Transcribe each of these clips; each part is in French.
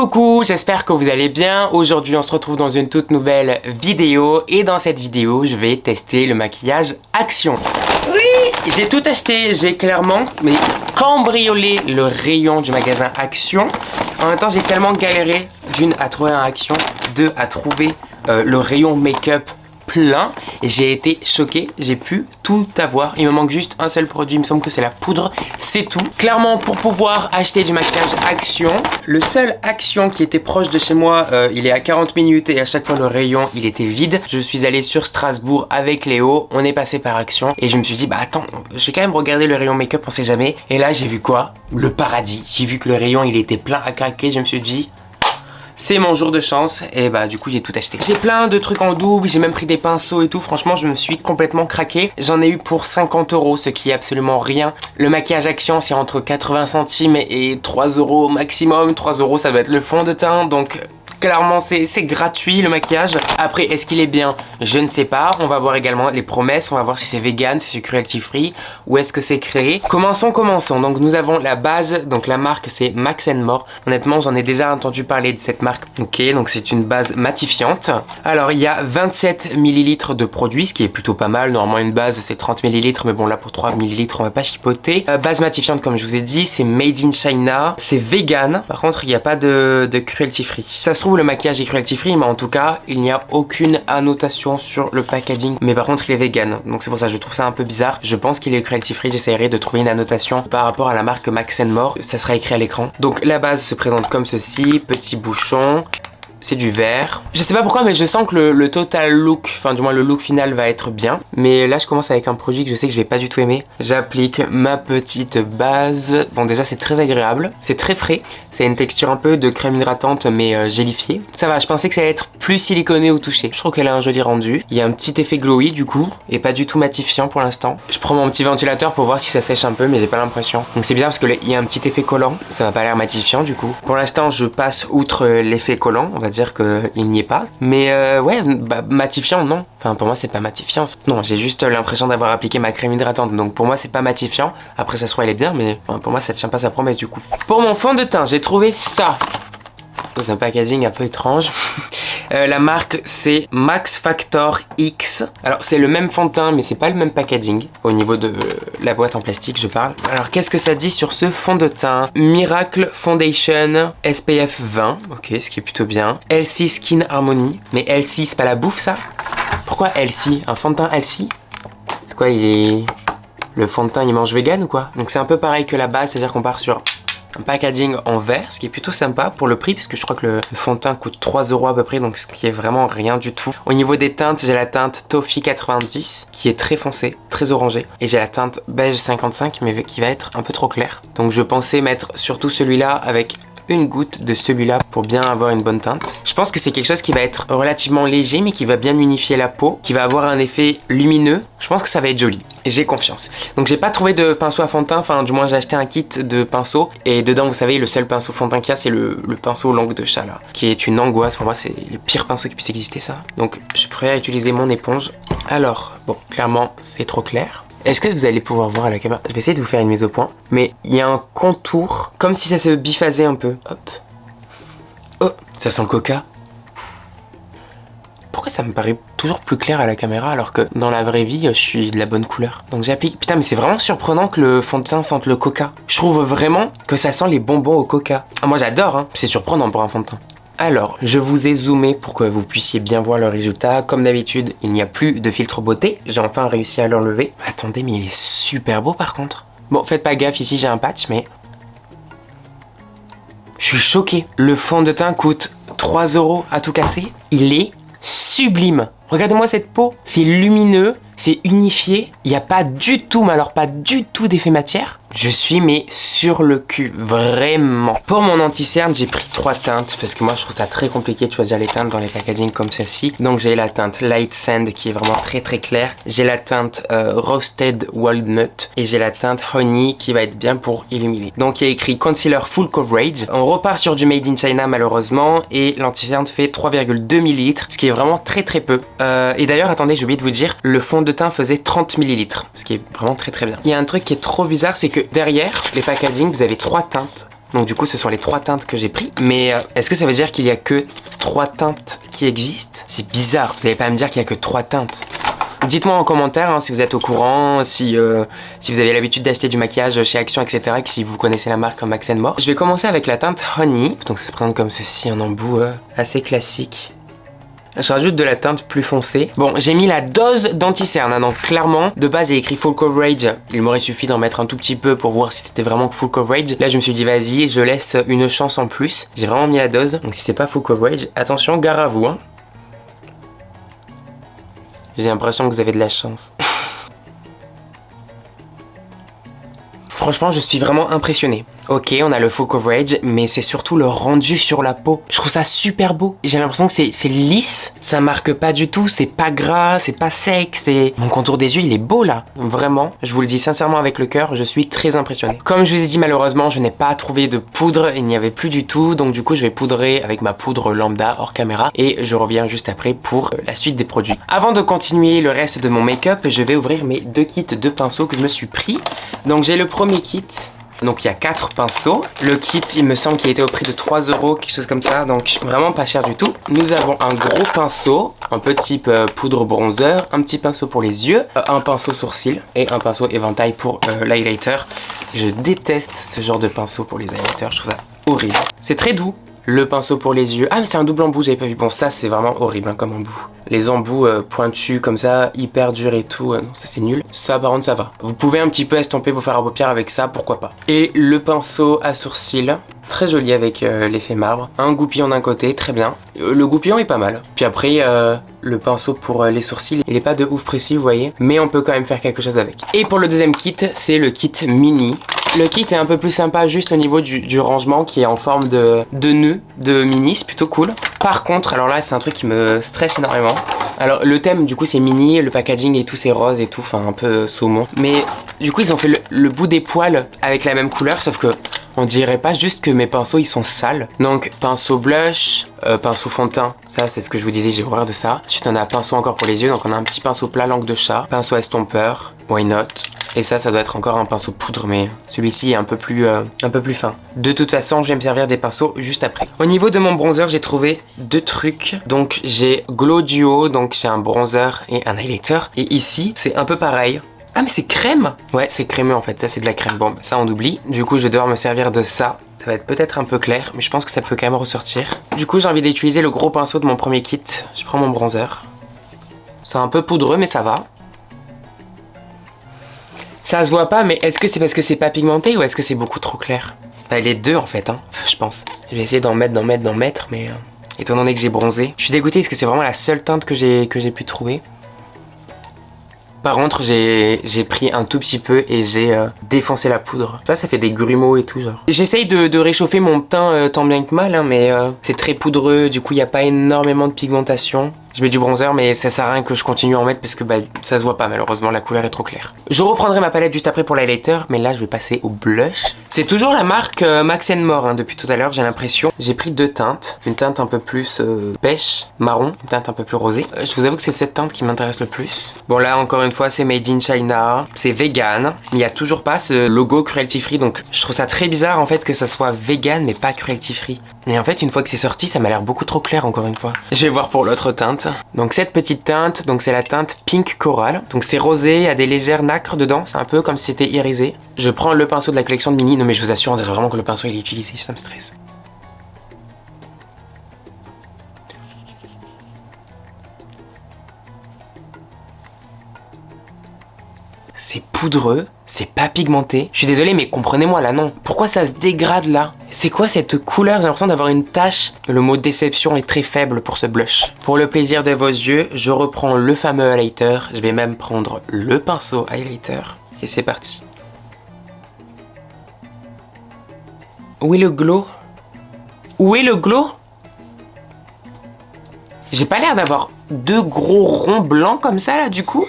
Coucou, j'espère que vous allez bien. Aujourd'hui on se retrouve dans une toute nouvelle vidéo et dans cette vidéo je vais tester le maquillage Action. Oui, j'ai tout acheté, j'ai clairement cambriolé le rayon du magasin Action. En même temps j'ai tellement galéré, d'une à trouver un Action, deux à trouver le rayon make-up plein et j'ai été choqué, j'ai pu tout avoir. Il me manque juste un seul produit, il me semble que c'est la poudre, c'est tout. Clairement pour pouvoir acheter du maquillage Action, le seul Action qui était proche de chez moi, il est à 40 minutes et à chaque fois le rayon il était vide. Je suis allé sur Strasbourg avec Léo, on est passé par Action et je me suis dit bah attends, je vais quand même regarder le rayon make-up, on sait jamais. Et là j'ai vu quoi? Le paradis. J'ai vu que le rayon il était plein à craquer, je me suis dit c'est mon jour de chance et bah du coup j'ai tout acheté. J'ai plein de trucs en double, j'ai même pris des pinceaux et tout. Franchement je me suis complètement craqué. J'en ai eu pour 50 €, ce qui est absolument rien. Le maquillage Action c'est entre 80 centimes et 3 € maximum. 3 € ça doit être le fond de teint, donc clairement c'est gratuit le maquillage. Après est-ce qu'il est bien? Je ne sais pas. On va voir également les promesses, on va voir si c'est vegan, si c'est cruelty free ou est-ce que c'est créé. Commençons. Donc nous avons la base, donc la marque c'est Max & More. Honnêtement j'en ai déjà entendu parler de cette marque. Ok, donc c'est une base matifiante. Alors il y a 27 ml de produit, ce qui est plutôt pas mal. Normalement une base c'est 30 ml, mais bon là pour 3 ml on va pas chipoter. Base matifiante comme je vous ai dit, c'est made in China, c'est vegan. Par contre il n'y a pas de cruelty free. Ça se trouve le maquillage est cruelty free, mais en tout cas il n'y a aucune annotation sur le packaging, mais par contre il est vegan, donc c'est pour ça que je trouve ça un peu bizarre. Je pense qu'il est cruelty free, j'essaierai de trouver une annotation par rapport à la marque Max & More, ça sera écrit à l'écran. Donc la base se présente comme ceci, petit bouchon. C'est du vert. Je sais pas pourquoi mais je sens que le total look, enfin du moins le look final va être bien. Mais là je commence avec un produit que je sais que je vais pas du tout aimer. J'applique ma petite base. Bon déjà c'est très agréable, c'est très frais. C'est une texture un peu de crème hydratante mais gélifiée. Ça va, je pensais que ça allait être plus siliconé au toucher. Je trouve qu'elle a un joli rendu. Il y a un petit effet glowy du coup et pas du tout matifiant pour l'instant. Je prends mon petit ventilateur pour voir si ça sèche un peu mais j'ai pas l'impression. Donc c'est bien parce qu'il y a un petit effet collant. Ça va pas l'air matifiant du coup. Pour l'instant je passe outre l'effet collant, on va dire qu'il n'y est pas, mais ouais, bah, matifiant non, enfin pour moi c'est pas matifiant, non, j'ai juste l'impression d'avoir appliqué ma crème hydratante, donc pour moi c'est pas matifiant. Après ça se trouve elle est bien, mais enfin, pour moi ça tient pas sa promesse du coup. Pour mon fond de teint j'ai trouvé ça dans un packaging un peu étrange. La marque c'est Max Factor X. Alors c'est le même fond de teint mais c'est pas le même packaging. Au niveau de la boîte en plastique je parle. Alors qu'est-ce que ça dit sur ce fond de teint? Miracle Foundation SPF 20. Ok, ce qui est plutôt bien. LC Skin Harmony. Mais LC c'est pas la bouffe ça? Pourquoi LC? Un fond de teint LC? C'est quoi, il est... Le fond de teint il mange vegan ou quoi? Donc c'est un peu pareil que la base, c'est-à-dire qu'on part sur un packaging en verre, ce qui est plutôt sympa pour le prix, puisque je crois que le fond de teint coûte 3 € à peu près, donc ce qui est vraiment rien du tout. Au niveau des teintes, j'ai la teinte Toffee 90, qui est très foncée, très orangée, et j'ai la teinte Beige 55, mais qui va être un peu trop claire. Donc je pensais mettre surtout celui-là avec une goutte de celui-là pour bien avoir une bonne teinte. Je pense que c'est quelque chose qui va être relativement léger mais qui va bien unifier la peau, qui va avoir un effet lumineux. Je pense que ça va être joli. J'ai confiance. Donc j'ai pas trouvé de pinceau à fond de teint, enfin du moins j'ai acheté un kit de pinceaux et dedans vous savez le seul pinceau fond de teint qu'il y a c'est le pinceau langue de chat là, qui est une angoisse pour moi, c'est le pire pinceau qui puisse exister ça. Donc je préfère utiliser mon éponge. Alors bon, clairement c'est trop clair. Est-ce que vous allez pouvoir voir à la caméra? Je vais essayer de vous faire une mise au point. Mais il y a un contour, comme si ça se biphasait un peu. Hop. Oh, ça sent le coca. Pourquoi ça me paraît toujours plus clair à la caméra alors que dans la vraie vie, je suis de la bonne couleur? Donc j'applique... Putain, mais c'est vraiment surprenant que le fond de teint sente le coca. Je trouve vraiment que ça sent les bonbons au coca. Ah, moi j'adore, hein. C'est surprenant pour un fond de teint. Alors, je vous ai zoomé pour que vous puissiez bien voir le résultat. Comme d'habitude, il n'y a plus de filtre beauté. J'ai enfin réussi à l'enlever. Attendez, mais il est super beau par contre. Bon, faites pas gaffe, ici j'ai un patch, mais... Je suis choqué. Le fond de teint coûte 3 € à tout casser. Il est sublime. Regardez-moi cette peau. C'est lumineux, c'est unifié. Il n'y a pas du tout, mais alors pas du tout d'effet matière. Je suis mais sur le cul, vraiment. Pour mon anti-cerne, j'ai pris 3 teintes parce que moi je trouve ça très compliqué de choisir les teintes dans les packaging comme celle-ci. Donc j'ai la teinte Light Sand qui est vraiment très très claire. J'ai la teinte Roasted Walnut et j'ai la teinte Honey qui va être bien pour illuminer. Donc il y a écrit Concealer Full Coverage. On repart sur du Made in China malheureusement et l'anti-cerne fait 3,2 ml, ce qui est vraiment très très peu. Et d'ailleurs attendez, j'ai oublié de vous dire, le fond de teint faisait 30 ml, ce qui est vraiment très très bien. Il y a un truc qui est trop bizarre, c'est que derrière les packaging, vous avez 3 teintes Donc du coup ce sont les 3 teintes que j'ai pris. Mais est-ce que ça veut dire qu'il y a que 3 teintes qui existent? C'est bizarre, vous n'allez pas me dire qu'il y a que 3 teintes. Dites-moi en commentaire hein, si vous êtes au courant, si vous avez l'habitude d'acheter du maquillage chez Action, etc. Et que si vous connaissez la marque comme Max & More. Je vais commencer avec la teinte Honey. Donc ça se présente comme ceci, un embout assez classique. Je rajoute de la teinte plus foncée. Bon, j'ai mis la dose d'anti-cerne, hein, donc clairement, de base il y a écrit full coverage. Il m'aurait suffi d'en mettre un tout petit peu pour voir si c'était vraiment full coverage. Là je me suis dit vas-y, je laisse une chance en plus. J'ai vraiment mis la dose, donc si c'est pas full coverage, attention, gare à vous. Hein. J'ai l'impression que vous avez de la chance. Franchement, je suis vraiment impressionné. Ok, on a le full coverage, mais c'est surtout le rendu sur la peau. Je trouve ça super beau. J'ai l'impression que c'est lisse, ça marque pas du tout, c'est pas gras, c'est pas sec, c'est... Mon contour des yeux, il est beau là. Vraiment, je vous le dis sincèrement avec le cœur, je suis très impressionné. Comme je vous ai dit, malheureusement, je n'ai pas trouvé de poudre, il n'y avait plus du tout, donc du coup, je vais poudrer avec ma poudre lambda hors caméra et je reviens juste après pour la suite des produits. Avant de continuer le reste de mon make-up, je vais ouvrir mes 2 kits de pinceaux que je me suis pris. Donc j'ai le premier kit. Donc il y a 4 pinceaux. Le kit, il me semble qu'il était au prix de 3 €, quelque chose comme ça. Donc vraiment pas cher du tout. Nous avons un gros pinceau, un peu type poudre bronzer, un petit pinceau pour les yeux, un pinceau sourcil et un pinceau éventail pour l'highlighter. Je déteste ce genre de pinceau pour les highlighters, je trouve ça horrible. C'est très doux. Le pinceau pour les yeux. Ah mais c'est un double embout, j'avais pas vu. Bon ça c'est vraiment horrible hein, comme embout. Les embouts pointus comme ça, hyper durs et tout. Non ça c'est nul. Ça par contre ça va. Vous pouvez un petit peu estomper vos fards à paupières avec ça, pourquoi pas. Et le pinceau à sourcils. Très joli avec l'effet marbre. Un goupillon d'un côté, très bien. Le goupillon est pas mal. Puis après le pinceau pour les sourcils, il est pas de ouf précis vous voyez. Mais on peut quand même faire quelque chose avec. Et pour le deuxième kit, c'est le kit mini. Le kit est un peu plus sympa juste au niveau du rangement qui est en forme de nœud de mini, c'est plutôt cool. Par contre, alors là c'est un truc qui me stresse énormément. Alors le thème du coup c'est mini, le packaging et tout c'est rose et tout, enfin un peu saumon. Mais du coup ils ont fait le bout des poils avec la même couleur sauf que on dirait pas juste que mes pinceaux ils sont sales. Donc pinceau blush, pinceau fond de teint, ça c'est ce que je vous disais, j'ai horreur de ça. Ensuite on a pinceau encore pour les yeux, donc on a un petit pinceau plat langue de chat, pinceau estompeur, why not. Et ça doit être encore un pinceau poudre, mais celui-ci est un peu plus fin. De toute façon, je vais me servir des pinceaux juste après. Au niveau de mon bronzer, j'ai trouvé 2 trucs. Donc j'ai Glow Duo, donc j'ai un bronzer et un highlighter. Et ici, c'est un peu pareil. Ah mais c'est crème! Ouais, c'est crémeux en fait, ça c'est de la crème. Bon, bah, ça on oublie. Du coup, je vais devoir me servir de ça. Ça va être peut-être un peu clair, mais je pense que ça peut quand même ressortir. Du coup, j'ai envie d'utiliser le gros pinceau de mon premier kit. Je prends mon bronzer. C'est un peu poudreux, mais ça va. Ça se voit pas, mais est-ce que c'est parce que c'est pas pigmenté ou est-ce que c'est beaucoup trop clair? Bah, les deux en fait, hein, je pense. Je vais essayer d'en mettre, mais étant donné que j'ai bronzé. Je suis dégoûté parce que c'est vraiment la seule teinte que j'ai pu trouver. Par contre, j'ai pris un tout petit peu et j'ai défoncé la poudre. Là, ça fait des grumeaux et tout, genre. J'essaye de réchauffer mon teint tant bien que mal, hein, mais c'est très poudreux, du coup, il n'y a pas énormément de pigmentation. Je mets du bronzer, mais ça sert à rien que je continue à en mettre parce que bah, ça se voit pas, malheureusement, la couleur est trop claire. Je reprendrai ma palette juste après pour l'highlighter, mais là, je vais passer au blush. C'est toujours la marque Max & More, hein, depuis tout à l'heure, j'ai l'impression. J'ai pris 2 teintes. Une teinte un peu plus pêche, marron, une teinte un peu plus rosée. Je vous avoue que c'est cette teinte qui m'intéresse le plus. Bon, là, encore une fois, c'est Made in China. C'est vegan. Il n'y a toujours pas ce logo cruelty free, donc je trouve ça très bizarre, en fait, que ça soit vegan, mais pas cruelty free. Et en fait, une fois que c'est sorti, ça m'a l'air beaucoup trop clair, encore une fois. Je vais voir pour l'autre teinte. Donc cette petite teinte, donc c'est la teinte Pink Coral. Donc c'est rosé, il y a des légères nacres dedans, c'est un peu comme si c'était irisé. Je prends le pinceau de la collection de Mini, non mais je vous assure, on dirait vraiment que le pinceau il est utilisé, ça me stresse. C'est poudreux, c'est pas pigmenté. Je suis désolé mais comprenez-moi là non. Pourquoi ça se dégrade là? C'est quoi cette couleur? J'ai l'impression d'avoir une tache. Le mot déception est très faible pour ce blush. Pour le plaisir de vos yeux, je reprends le fameux highlighter. Je vais même prendre le pinceau highlighter. Et c'est parti. Où est le glow? Où est le glow? J'ai pas l'air d'avoir 2 gros ronds blancs comme ça là du coup?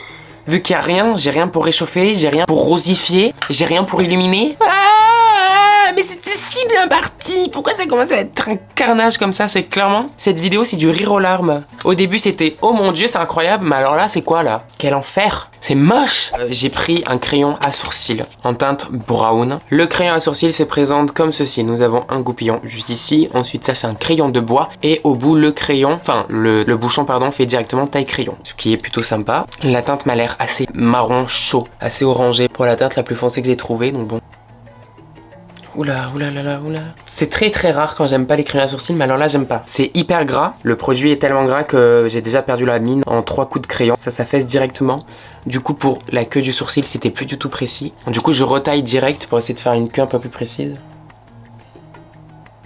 Vu qu'il n'y a rien, j'ai rien pour réchauffer, j'ai rien pour rosifier, j'ai rien pour illuminer. Ah, mais c'était si bien parti. Pourquoi ça commence à être un carnage comme ça? C'est clairement, cette vidéo c'est du rire aux larmes. Au début c'était oh mon dieu c'est incroyable, mais alors là c'est quoi là? Quel enfer! C'est moche. J'ai pris un crayon à sourcils en teinte brown. Le crayon à sourcils se présente comme ceci. Nous avons un goupillon juste ici. Ensuite ça c'est un crayon de bois. Et au bout le crayon, enfin le bouchon pardon, fait directement taille crayon. Ce qui est plutôt sympa. La teinte m'a l'air assez marron chaud, assez orangé pour la teinte la plus foncée que j'ai trouvée. Donc bon. Oula, oula, là, là, oula. C'est très très rare quand j'aime pas les crayons à sourcils, mais alors là j'aime pas. C'est hyper gras, le produit est tellement gras que j'ai déjà perdu la mine en 3 coups de crayon. Ça s'affaisse directement. Du coup pour la queue du sourcil c'était plus du tout précis. Du coup je retaille direct pour essayer de faire une queue un peu plus précise.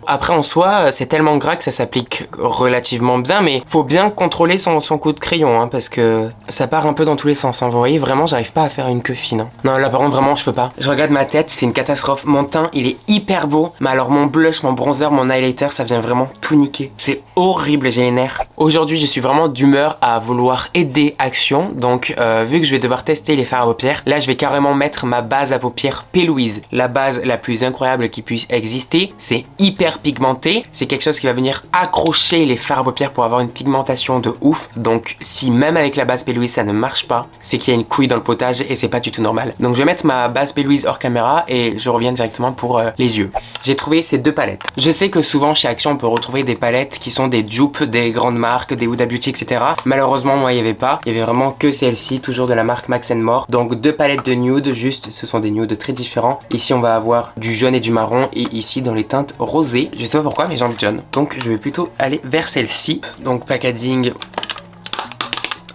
Après en soi c'est tellement gras que ça s'applique relativement bien, mais faut bien contrôler son coup de crayon hein, parce que ça part un peu dans tous les sens hein. Vous voyez vraiment j'arrive pas à faire une queue fine hein. Non là par contre vraiment je peux pas. Je regarde ma tête, c'est une catastrophe. Mon teint il est hyper beau, mais alors mon blush, mon bronzer, mon highlighter ça vient vraiment tout niquer. C'est horrible, j'ai les nerfs. Aujourd'hui je suis vraiment d'humeur à vouloir aider Action, donc vu que je vais devoir tester les fards à paupières, là je vais carrément mettre ma base à paupières P. Louise. La base la plus incroyable qui puisse exister, c'est hyper pigmenté, c'est quelque chose qui va venir accrocher les fards à paupières pour avoir une pigmentation de ouf. Donc si même avec la base P. Louise ça ne marche pas, c'est qu'il y a une couille dans le potage et c'est pas du tout normal. Donc je vais mettre ma base P. Louise hors caméra et je reviens directement pour les yeux. J'ai trouvé ces deux palettes. Je sais que souvent chez Action on peut retrouver des palettes qui sont des dupes des grandes marques, des Huda Beauty etc. Malheureusement moi il y avait pas, il y avait vraiment que celle-ci, toujours de la marque Max More. Donc deux palettes de nude, juste ce sont des nudes très différents. Ici on va avoir du jaune et du marron et ici dans les teintes rosées. Je sais pas pourquoi mais j'ai envie de jaune. Donc je vais plutôt aller vers celle-ci. Donc packaging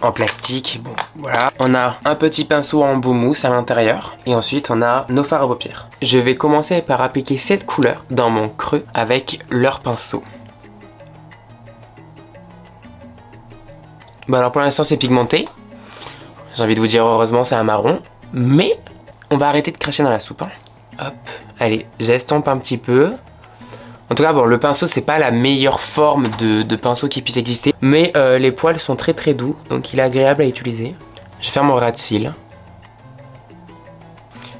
en plastique, bon voilà. On a un petit pinceau en embout mousse à l'intérieur. Et ensuite on a nos fards à paupières. Je vais commencer par appliquer cette couleur dans mon creux avec leur pinceau. Bon alors pour l'instant c'est pigmenté. J'ai envie de vous dire heureusement c'est un marron. Mais on va arrêter de cracher dans la soupe hein. Hop, allez j'estompe un petit peu. En tout cas, bon, le pinceau, c'est pas la meilleure forme de pinceau qui puisse exister. Mais les poils sont très très doux, donc il est agréable à utiliser. Je vais faire mon ras de cils.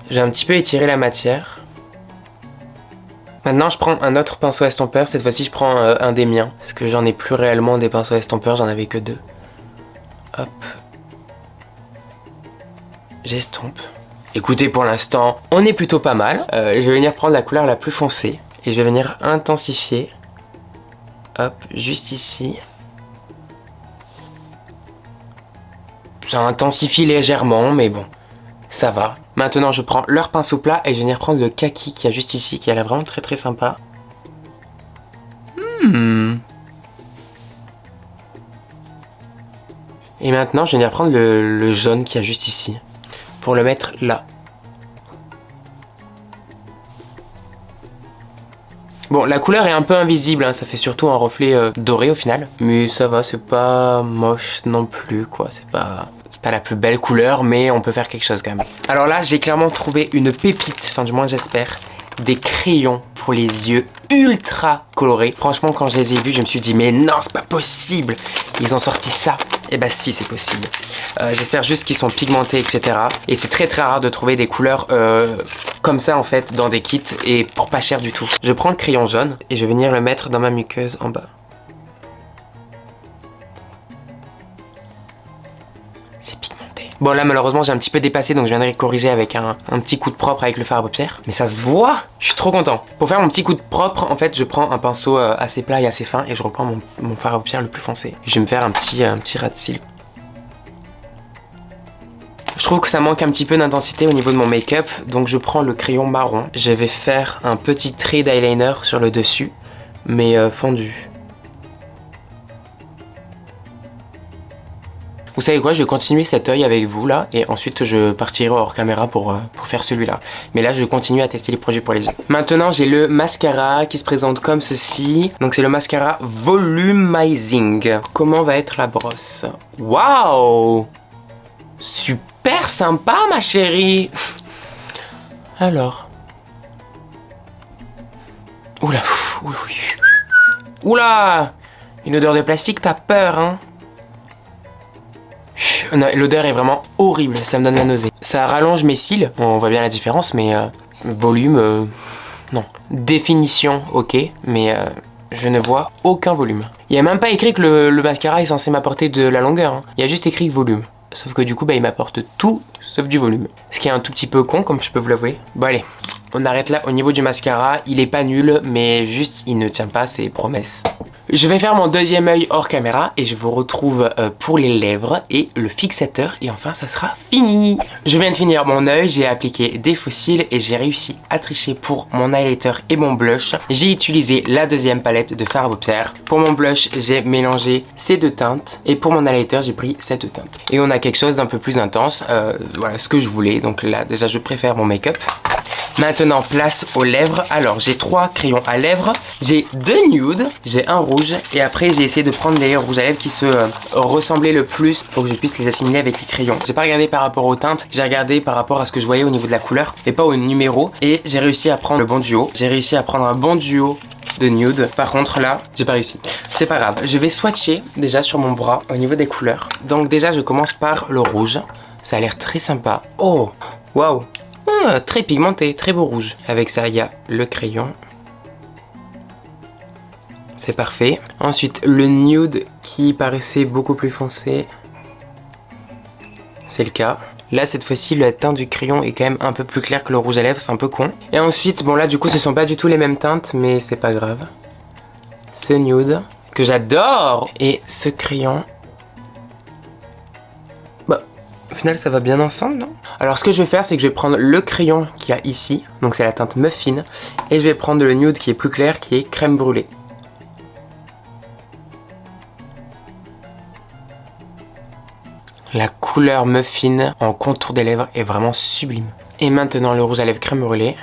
J'ai un petit peu étiré la matière. Maintenant, je prends un autre pinceau estompeur. Cette fois-ci, je prends un des miens. Parce que j'en ai plus réellement des pinceaux estompeurs, j'en avais que 2. Hop. J'estompe. Écoutez, pour l'instant, on est plutôt pas mal. Je vais venir prendre la couleur la plus foncée. Et je vais venir intensifier. Hop, juste ici. Ça intensifie légèrement, mais bon, ça va. Maintenant, je prends leur pinceau plat et je vais venir prendre le kaki qu'il y a juste ici, qui a l'air vraiment très très sympa. Et maintenant, je vais venir prendre le jaune qu'il y a juste ici, pour le mettre là. Bon, la couleur est un peu invisible, hein, ça fait surtout un reflet doré au final. Mais ça va, c'est pas moche non plus, quoi. C'est pas la plus belle couleur, mais on peut faire quelque chose quand même. Alors là, j'ai clairement trouvé une pépite, enfin du moins j'espère, des crayons pour les yeux ultra colorés. Franchement, quand je les ai vus, je me suis dit, mais non, c'est pas possible. Ils ont sorti ça. Et bah si, c'est possible. J'espère juste qu'ils sont pigmentés, etc. Et c'est très très rare de trouver des couleurs comme ça en fait dans des kits et pour pas cher du tout. Je prends le crayon jaune et je vais venir le mettre dans ma muqueuse en bas. C'est pigmenté. Bon là malheureusement j'ai un petit peu dépassé donc je viendrai corriger avec un petit coup de propre avec le fard à paupières. Mais ça se voit. Je suis trop content. Pour faire mon petit coup de propre en fait je prends un pinceau assez plat et assez fin et je reprends mon fard à paupières le plus foncé. Je vais me faire un petit ras de cils. Je trouve que ça manque un petit peu d'intensité au niveau de mon make-up, donc je prends le crayon marron. Je vais faire un petit trait d'eyeliner sur le dessus, mais fondu. Vous savez quoi, je vais continuer cet œil avec vous là, et ensuite je partirai hors caméra pour faire celui-là. Mais là, je continue à tester les produits pour les yeux. Maintenant, j'ai le mascara qui se présente comme ceci. Donc c'est le mascara Volumizing. Comment va être la brosse? Waouh! Super sympa ma chérie. Alors. Oula. Oula. Une odeur de plastique, t'as peur hein? L'odeur est vraiment horrible, ça me donne la nausée. Ça rallonge mes cils, on voit bien la différence, mais volume, Non. Définition, ok, mais je ne vois aucun volume. Il n'y a même pas écrit que le mascara est censé m'apporter de la longueur. Hein. Il y a juste écrit volume. Sauf que du coup, bah, il m'apporte tout sauf du volume. Ce qui est un tout petit peu con, comme je peux vous l'avouer. Bon allez, on arrête là au niveau du mascara. Il est pas nul, mais juste, il ne tient pas ses promesses. Je vais faire mon deuxième œil hors caméra et je vous retrouve pour les lèvres et le fixateur et enfin ça sera fini. Je viens de finir mon œil, j'ai appliqué des faux cils et j'ai réussi à tricher pour mon highlighter et mon blush. J'ai utilisé la deuxième palette de fard à paupières. Pour mon blush, j'ai mélangé ces deux teintes et pour mon highlighter, j'ai pris cette deux teintes. Et on a quelque chose d'un peu plus intense, voilà ce que je voulais. Donc là déjà je préfère mon make-up. Maintenant, place aux lèvres. Alors, j'ai 3 crayons à lèvres. J'ai 2 nudes. J'ai un rouge. Et après, j'ai essayé de prendre les rouges à lèvres qui se ressemblaient le plus pour que je puisse les assimiler avec les crayons. J'ai pas regardé par rapport aux teintes. J'ai regardé par rapport à ce que je voyais au niveau de la couleur et pas au numéro. Et j'ai réussi à prendre le bon duo. J'ai réussi à prendre un bon duo de nude. Par contre, là, j'ai pas réussi. C'est pas grave. Je vais swatcher déjà sur mon bras au niveau des couleurs. Donc déjà, je commence par le rouge. Ça a l'air très sympa. Oh, waouh! Très pigmenté, très beau rouge. Avec ça, il y a le crayon. C'est parfait. Ensuite, le nude qui paraissait beaucoup plus foncé. C'est le cas. Là, cette fois-ci, la teinte du crayon est quand même un peu plus claire que le rouge à lèvres. C'est un peu con. Et ensuite, bon là, du coup, ce sont pas du tout les mêmes teintes, mais c'est pas grave. Ce nude, que j'adore. Et ce crayon. Au final, ça va bien ensemble, non? Alors, ce que je vais faire, c'est que je vais prendre le crayon qu'il y a ici. Donc, c'est la teinte Muffin. Et je vais prendre le nude qui est plus clair, qui est crème brûlée. La couleur Muffin en contour des lèvres est vraiment sublime. Et maintenant, le rouge à lèvres crème brûlée.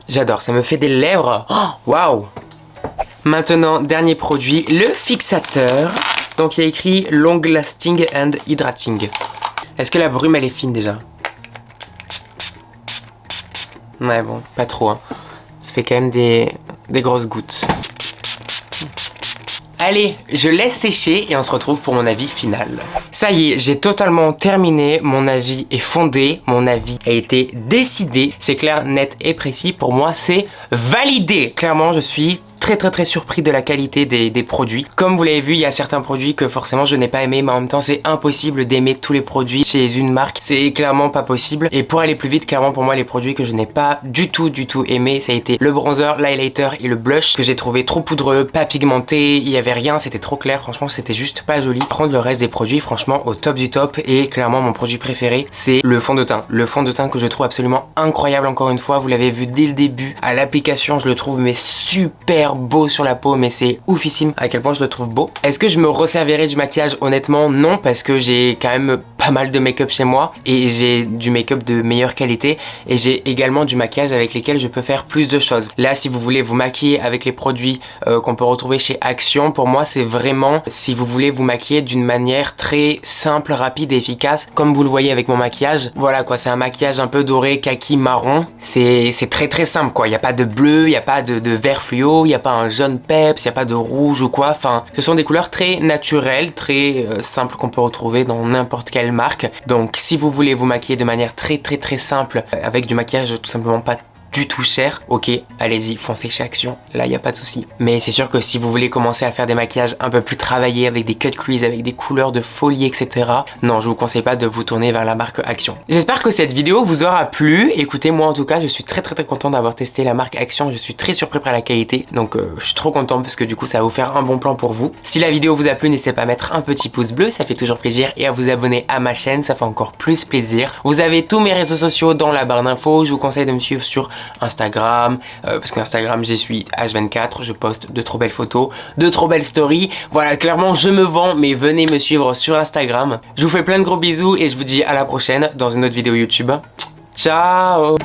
J'adore, ça me fait des lèvres. Waouh! Maintenant, dernier produit, le fixateur. Donc il y a écrit Long Lasting and Hydrating. Est-ce que la brume elle est fine déjà? Ouais bon, pas trop hein. Ça fait quand même des grosses gouttes. Allez, je laisse sécher et on se retrouve pour mon avis final. Ça y est, j'ai totalement terminé, mon avis est fondé, mon avis a été décidé. C'est clair, net et précis, pour moi c'est validé. Clairement, je suis très surpris de la qualité des produits. Comme vous l'avez vu, il y a certains produits que forcément je n'ai pas aimé, mais en même temps c'est impossible d'aimer tous les produits chez une marque. C'est clairement pas possible. Et pour aller plus vite, clairement pour moi les produits que je n'ai pas du tout aimé, ça a été le bronzer, l'highlighter et le blush que j'ai trouvé trop poudreux, pas pigmenté, il y avait rien, c'était trop clair, franchement c'était juste pas joli. Prendre le reste des produits franchement au top du top et clairement mon produit préféré c'est le fond de teint. Le fond de teint que je trouve absolument incroyable encore une fois, vous l'avez vu dès le début, à l'application je le trouve mais super beau sur la peau, mais c'est oufissime à quel point je le trouve beau. Est-ce que je me resservirai du maquillage? Honnêtement non, parce que j'ai quand même pas mal de make-up chez moi et j'ai du make-up de meilleure qualité et j'ai également du maquillage avec lesquels je peux faire plus de choses. Là si vous voulez vous maquiller avec les produits qu'on peut retrouver chez Action, pour moi c'est vraiment si vous voulez vous maquiller d'une manière très simple, rapide et efficace comme vous le voyez avec mon maquillage. Voilà quoi, c'est un maquillage un peu doré, kaki, marron. C'est très simple quoi, il n'y a pas de bleu, il n'y a pas de vert fluo, il n'y a pas un jaune peps, il n'y a pas de rouge ou quoi, enfin ce sont des couleurs très naturelles, très simples qu'on peut retrouver dans n'importe quelle marque. Donc si vous voulez vous maquiller de manière très simple avec du maquillage tout simplement pas du tout cher, ok, allez-y, foncez chez Action, là il n'y a pas de souci. Mais c'est sûr que si vous voulez commencer à faire des maquillages un peu plus travaillés avec des cut crease, avec des couleurs de folie, etc. non, je vous conseille pas de vous tourner vers la marque Action. J'espère que cette vidéo vous aura plu. Écoutez, moi en tout cas, je suis très content d'avoir testé la marque Action. Je suis très surpris par la qualité, donc je suis trop content parce que du coup ça va vous faire un bon plan pour vous. Si la vidéo vous a plu, n'hésitez pas à mettre un petit pouce bleu, ça fait toujours plaisir, et à vous abonner à ma chaîne, ça fait encore plus plaisir. Vous avez tous mes réseaux sociaux dans la barre d'infos. Je vous conseille de me suivre sur Instagram, parce qu'Instagram j'y suis H24, je poste de trop belles photos, de trop belles stories. Voilà, clairement je me vends, mais venez me suivre sur Instagram. Je vous fais plein de gros bisous et je vous dis à la prochaine dans une autre vidéo YouTube. Ciao!